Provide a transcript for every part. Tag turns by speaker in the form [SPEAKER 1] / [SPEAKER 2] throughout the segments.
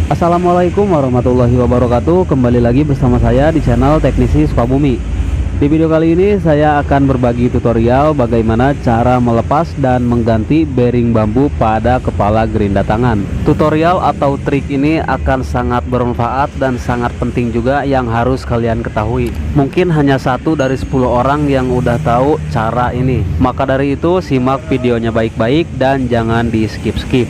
[SPEAKER 1] Assalamualaikum warahmatullahi wabarakatuh. Kembali lagi bersama saya di channel Teknisi Sukabumi. Di video kali ini saya akan berbagi tutorial bagaimana cara melepas dan mengganti bearing bambu pada kepala gerinda tangan. Tutorial atau trik ini akan sangat bermanfaat dan sangat penting juga yang harus kalian ketahui. Mungkin hanya 1 dari 10 orang yang udah tahu cara ini. Maka dari itu simak videonya baik-baik dan jangan di skip-skip.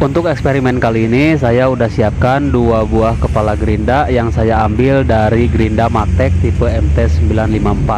[SPEAKER 1] Untuk eksperimen kali ini saya udah siapkan 2 buah kepala gerinda yang saya ambil dari gerinda Magtek tipe MT954,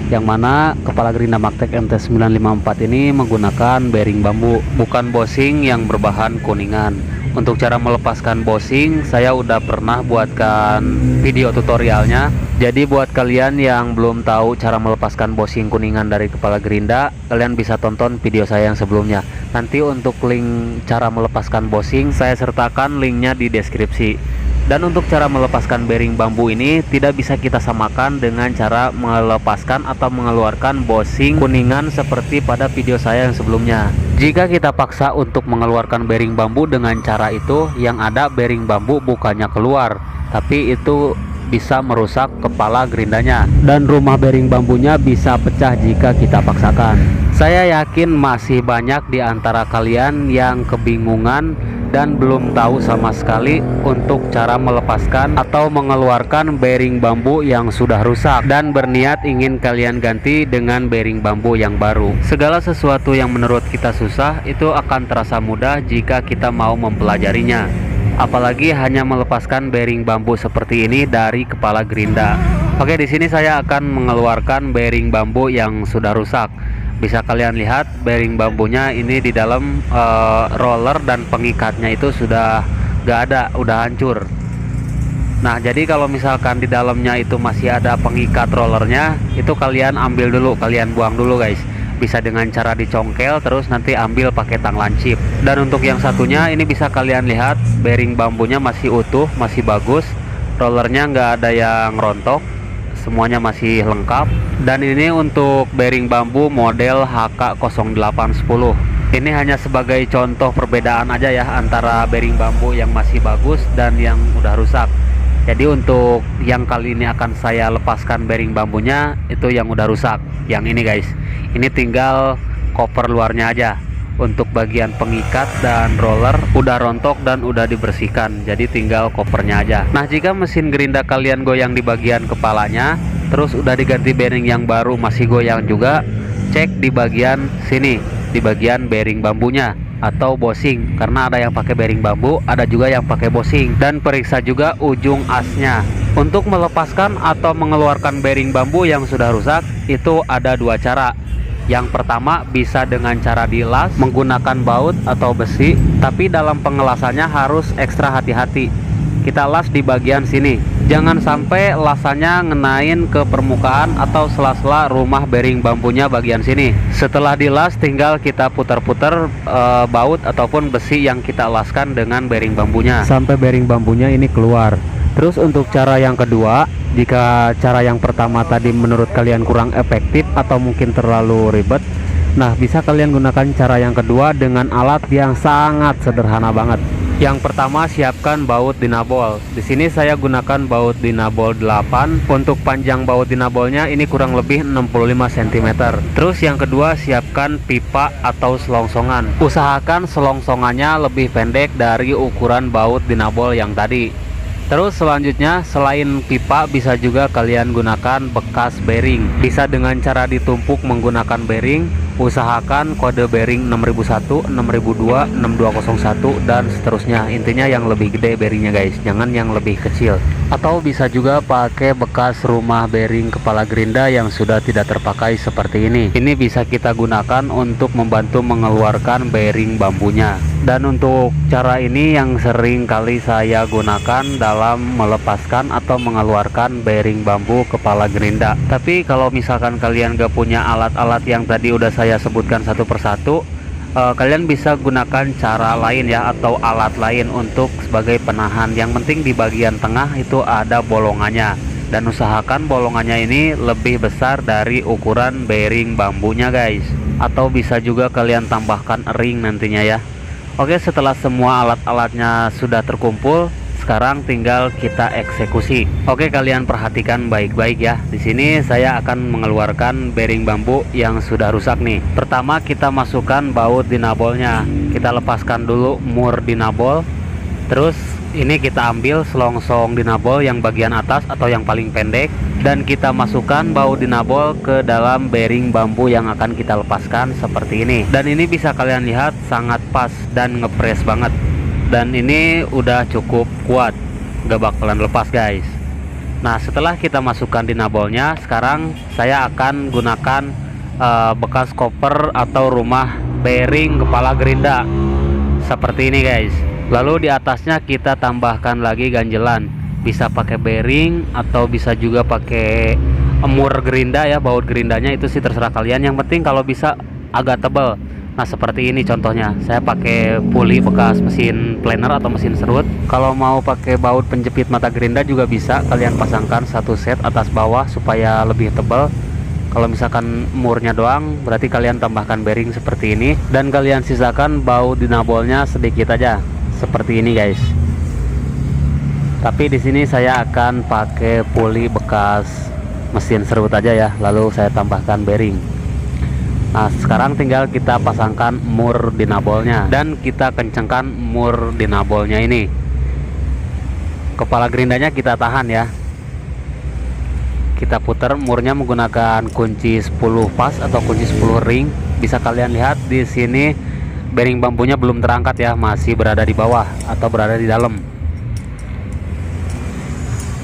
[SPEAKER 1] yang mana kepala gerinda Magtek MT954 ini menggunakan bearing bambu, bukan bosing yang berbahan kuningan. Untuk cara melepaskan bosing saya udah pernah buatkan video tutorialnya. Jadi buat kalian yang belum tahu cara melepaskan bosing kuningan dari kepala gerinda, kalian bisa tonton video saya yang sebelumnya. Nanti untuk link cara melepaskan bosing saya sertakan linknya di deskripsi. Dan untuk cara melepaskan bearing bambu ini tidak bisa kita samakan dengan cara melepaskan atau mengeluarkan bosing kuningan seperti pada video saya yang sebelumnya. Jika kita paksa untuk mengeluarkan bearing bambu dengan cara itu, yang ada bearing bambu bukannya keluar, tapi itu bisa merusak kepala gerindanya dan rumah bearing bambunya bisa pecah jika kita paksakan. Saya yakin masih banyak di antara kalian yang kebingungan dan belum tahu sama sekali untuk cara melepaskan atau mengeluarkan bearing bambu yang sudah rusak dan berniat ingin kalian ganti dengan bearing bambu yang baru. Segala sesuatu yang menurut kita susah itu akan terasa mudah jika kita mau mempelajarinya. Apalagi hanya melepaskan bearing bambu seperti ini dari kepala gerinda. Oke, di sini saya akan mengeluarkan bearing bambu yang sudah rusak. Bisa kalian lihat bearing bambunya ini di dalam roller dan pengikatnya itu sudah gak ada, udah hancur. Nah, jadi kalau misalkan di dalamnya itu masih ada pengikat rollernya, itu kalian ambil dulu, kalian buang dulu guys. Bisa dengan cara dicongkel terus nanti ambil pakai tang lancip. Dan untuk yang satunya ini bisa kalian lihat bearing bambunya masih utuh, masih bagus, rollernya nggak ada yang rontok, semuanya masih lengkap. Dan ini untuk bearing bambu model HK0810. Ini hanya sebagai contoh perbedaan aja ya antara bearing bambu yang masih bagus dan yang udah rusak. Jadi untuk yang kali ini akan saya lepaskan bearing bambunya itu yang udah rusak, yang ini guys. Ini tinggal koper luarnya aja. Untuk bagian pengikat dan roller udah rontok dan udah dibersihkan, jadi tinggal kopernya aja. Nah, jika mesin gerinda kalian goyang di bagian kepalanya, terus udah diganti bearing yang baru masih goyang juga, cek di bagian sini, di bagian bearing bambunya atau bosing, karena ada yang pakai bearing bambu, ada juga yang pakai bosing. Dan periksa juga ujung asnya. Untuk melepaskan atau mengeluarkan bearing bambu yang sudah rusak itu ada 2 cara. Yang pertama bisa dengan cara dilas menggunakan baut atau besi, tapi dalam pengelasannya harus ekstra hati-hati. Kita las di bagian sini, jangan sampai lasannya ngenain ke permukaan atau sela-sela rumah bearing bambunya bagian sini. Setelah dilas tinggal kita putar-putar baut ataupun besi yang kita laskan dengan bearing bambunya sampai bearing bambunya ini keluar. Terus untuk cara yang kedua, jika cara yang pertama tadi menurut kalian kurang efektif atau mungkin terlalu ribet, nah bisa kalian gunakan cara yang kedua dengan alat yang sangat sederhana banget. Yang pertama, siapkan baut dinabol. Di sini saya gunakan baut dinabol 8. Untuk panjang baut dinabolnya ini kurang lebih 65 cm. Terus yang kedua, siapkan pipa atau selongsongan. Usahakan selongsongannya lebih pendek dari ukuran baut dinabol yang tadi. Terus selanjutnya, selain pipa bisa juga kalian gunakan bekas bearing. Bisa dengan cara ditumpuk menggunakan bearing. Usahakan kode bearing 6001, 6002, 6201 dan seterusnya. Intinya yang lebih gede bearingnya guys, jangan yang lebih kecil. Atau bisa juga pakai bekas rumah bearing kepala gerinda yang sudah tidak terpakai seperti ini. Ini bisa kita gunakan untuk membantu mengeluarkan bearing bambunya. Dan untuk cara ini yang sering kali saya gunakan dalam melepaskan atau mengeluarkan bearing bambu kepala gerinda. Tapi kalau misalkan kalian gak punya alat-alat yang tadi udah saya sebutkan satu persatu, Kalian bisa gunakan cara lain ya, atau alat lain untuk sebagai penahan. Yang penting di bagian tengah itu ada bolongannya, dan usahakan bolongannya ini lebih besar dari ukuran bearing bambunya guys. Atau bisa juga kalian tambahkan ring nantinya ya. Oke, setelah semua alat-alatnya sudah terkumpul, sekarang tinggal kita eksekusi. Oke, kalian perhatikan baik-baik ya. Di sini saya akan mengeluarkan bearing bambu yang sudah rusak nih. Pertama kita masukkan baut dinabolnya. Kita lepaskan dulu mur dinabol. Terus ini kita ambil selongsong dinabol yang bagian atas atau yang paling pendek, dan kita masukkan baut dinabol ke dalam bearing bambu yang akan kita lepaskan seperti ini. Dan ini bisa kalian lihat sangat pas dan ngepres banget. Dan ini udah cukup kuat, gak bakalan lepas guys. Nah, setelah kita masukkan dinabolnya, sekarang saya akan gunakan bekas koper atau rumah bearing kepala gerinda seperti ini guys. Lalu di atasnya kita tambahkan lagi ganjelan. Bisa pakai bearing atau bisa juga pakai emur gerinda ya, baut gerindanya itu sih terserah kalian. Yang penting kalau bisa agak tebal. Nah, seperti ini contohnya. Saya pakai puli bekas mesin planer atau mesin serut. Kalau mau pakai baut penjepit mata gerinda juga bisa. Kalian pasangkan satu set atas bawah supaya lebih tebal. Kalau misalkan murnya doang, berarti kalian tambahkan bearing seperti ini, dan kalian sisakan baut dinabolnya sedikit aja. Seperti ini guys. Tapi di sini saya akan pakai puli bekas mesin serut aja ya. Lalu saya tambahkan bearing. Nah, sekarang tinggal kita pasangkan mur dinabolnya, dan kita kencangkan mur dinabolnya ini. Kepala gerindanya kita tahan ya. Kita putar murnya menggunakan kunci 10 pas atau kunci 10 ring. Bisa kalian lihat di sini bearing bambunya belum terangkat ya, masih berada di bawah atau berada di dalam.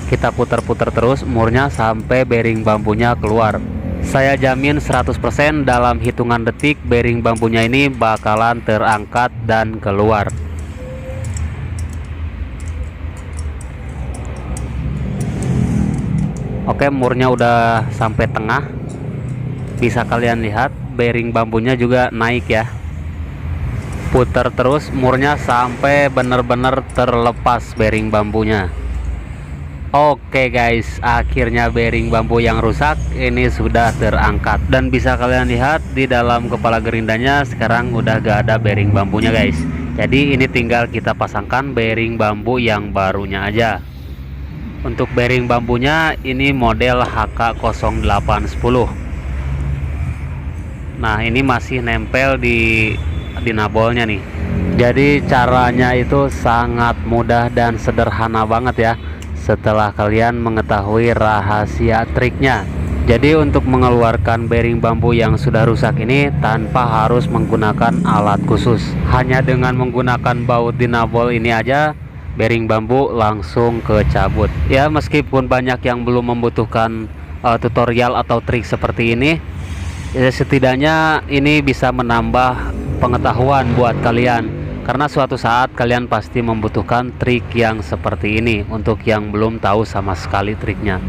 [SPEAKER 1] Kita putar-putar terus murnya sampai bearing bambunya keluar. Saya jamin 100% dalam hitungan detik bearing bambunya ini bakalan terangkat dan keluar. Oke, murnya udah sampai tengah. Bisa kalian lihat bearing bambunya juga naik ya. Putar terus murnya sampai benar-benar terlepas bearing bambunya. Oke guys, akhirnya bearing bambu yang rusak ini sudah terangkat, dan bisa kalian lihat di dalam kepala gerindanya sekarang udah gak ada bearing bambunya guys. Jadi ini tinggal kita pasangkan bearing bambu yang barunya aja. Untuk bearing bambunya ini model HK0810. Nah, ini masih nempel di dinabolnya nih. Jadi caranya itu sangat mudah dan sederhana banget ya, setelah kalian mengetahui rahasia triknya. Jadi untuk mengeluarkan bearing bambu yang sudah rusak ini tanpa harus menggunakan alat khusus, hanya dengan menggunakan baut dinabol ini aja bearing bambu langsung kecabut ya. Meskipun banyak yang belum membutuhkan tutorial atau trik seperti ini ya, setidaknya ini bisa menambah pengetahuan buat kalian. Karena suatu saat kalian pasti membutuhkan trik yang seperti ini untuk yang belum tahu sama sekali triknya.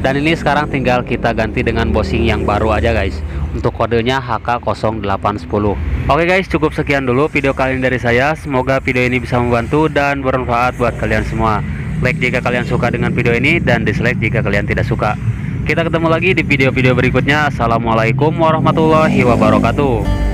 [SPEAKER 1] Dan ini sekarang tinggal kita ganti dengan bushing yang baru aja guys. Untuk kodenya HK0810. Oke guys, cukup sekian dulu video kali ini dari saya. Semoga video ini bisa membantu dan bermanfaat buat kalian semua. Like jika kalian suka dengan video ini, dan dislike jika kalian tidak suka. Kita ketemu lagi di video-video berikutnya. Assalamualaikum warahmatullahi wabarakatuh.